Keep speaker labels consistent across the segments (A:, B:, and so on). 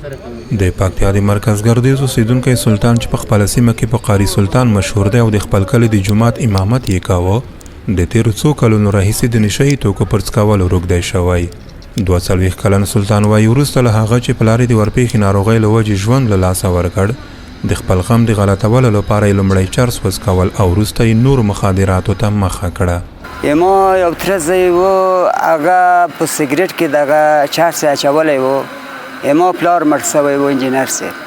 A: د پکتیا د مرکز ګردیز اوسیدونکی سلطان چې په خپله سیمه کې په قاري سلطان مشهور دی او د خپل کلي د جومات امامت یې کاوه، د تیرو څو کلونو راهیسې د نشه یي توکو پر څکولو روږدی شوی. 42 کلن سلطان وايي وروسته له هغه چې پلار یې د ورپېښې ناروغۍ له وجې ژوند له لاسه ورکړ، د خپل غم د غلطولو لپاره یې لومړی چرس وڅکول او وروسته یې نورو مخادراتو ته مخه کړه.
B: ما یو تره زوی و، هغه په سګرټ کې دغه چرس اچولی و. ما پلار مړ شوی و، انجینر صاحب.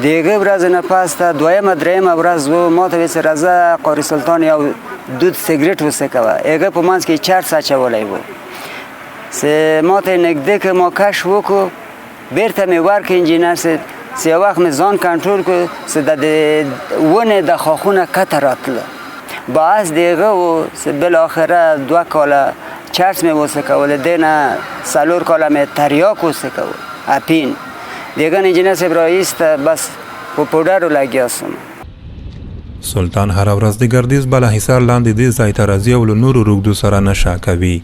B: د هغې ورځې نه پس ته دویمه درېیمه ورځ و، ما ته ویل چې راځه قاري سلطان یو دود سګرټ وڅکوه. هغه په منځ کې چرس اچولی و. ما ته یې نږدې که ما کشف وکړو، بیرته مې ورکړ انجینر صاحب. یو وخت مې ځان کنټرول کړو چې د ونې د خاښونه کته راتله. باعث د هغه و چې بالاخره 2 کاله چرس مې وڅکول، دې نه 4 کاله مې تریاک وڅکول، اپین. دیگه انجینر صاحب را ایسته، بس په پودر لګیا سم.
A: سلطان هر ورځ د ګردیز بالاحصار لاندې دې ځای ته راځي او له نورو روږدو سره نشه کوي.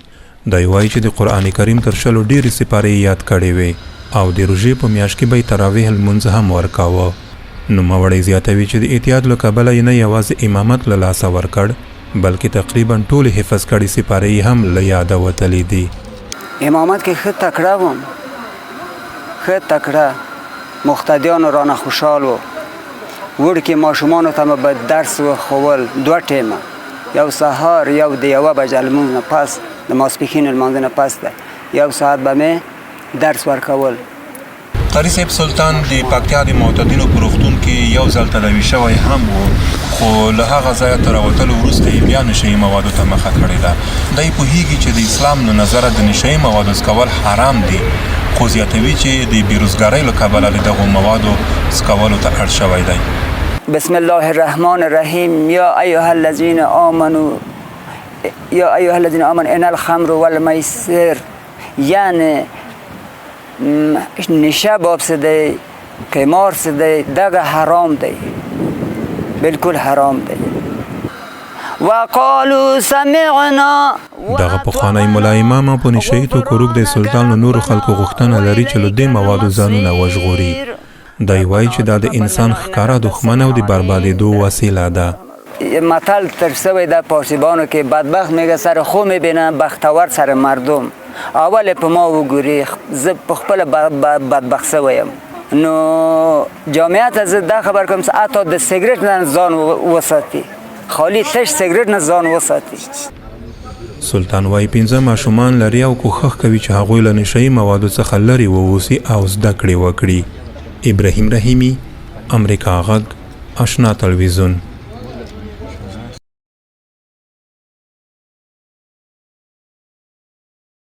A: دی وایي چې د قرانکریم تر 100 ډېرې سپارې یاد کړې وې او د روژې په میاشت کې به یې تراویح لمونځ هم ورکاوه. نوموړی زیاتوي چې د احتیاط له کبله یې نه یوازې امامت له لاسه ورکړ، بلکې تقریبا ټولې حفظ کړي سپارې هم له یاده وتلي دي.
B: امامت کې ښه تکړه وم، ښه تکړه. مقتدیانو رانه خوشحال و. وړکې ماشومانو ته مې به درس وښول 2 ټیمه، یو سهار یو د 1 بجه لمونځ نه پس، د ماسپښین لمانځه نه پس ده 1 ساعت به مې درس ورکول.
A: قاري صاحب سلطان د پکتیا د معتادینو په روغتون کې یو ځل تداوي شوی هم و، خو له هغه ځایه تر راوتلو وروسته یې بیا نشه یي موادو ته مخه کړې ده. دی پوهیږي چې د اسلام له نظره د نشه یي موادو څکول حرام دي، خو زیاتوي چې د بېروزګارۍ له کبله د دغو موادو څکولو ته اړ شوی دی.
B: بسم الله الرحمن الرحیم. یا ایها الذین آمنوا ان الخمر والمیسر، یعنی نشه باب سده، قمار سده، دغه حرام دی، بالکل حرام دی. وقالوا سمعنا.
A: دغه پخوانی مولا امام په نشه یي توکو روږدی سلطان له نورو خلکو غوښتنه لري چې له دې موادو ځانونه وژغوري. دی وایي چې دا د انسان ښکاره دښمن او د بربادېدو وسیله ده.
B: متل تر شوی ده پارسیبانو کې بدبخت میگه سر خو میبینه، بختور سر مردم. اول په ما وګوري، زه په خپل بدبخت شویم. نو جامعه زه دا خبر کوم چې حتی د سګرټ نه ځان وساتي، خالی تش سګرټ نه ځان وساتي.
A: سلطان وايي 15 ماشومان لري او کوښښ کوي چې هغوی له نشه یي موادو څخه لرې واوسي او زده کړې وکړي. ابراهیم رحیمي، امریکاغږ، آشنا تلویزیون.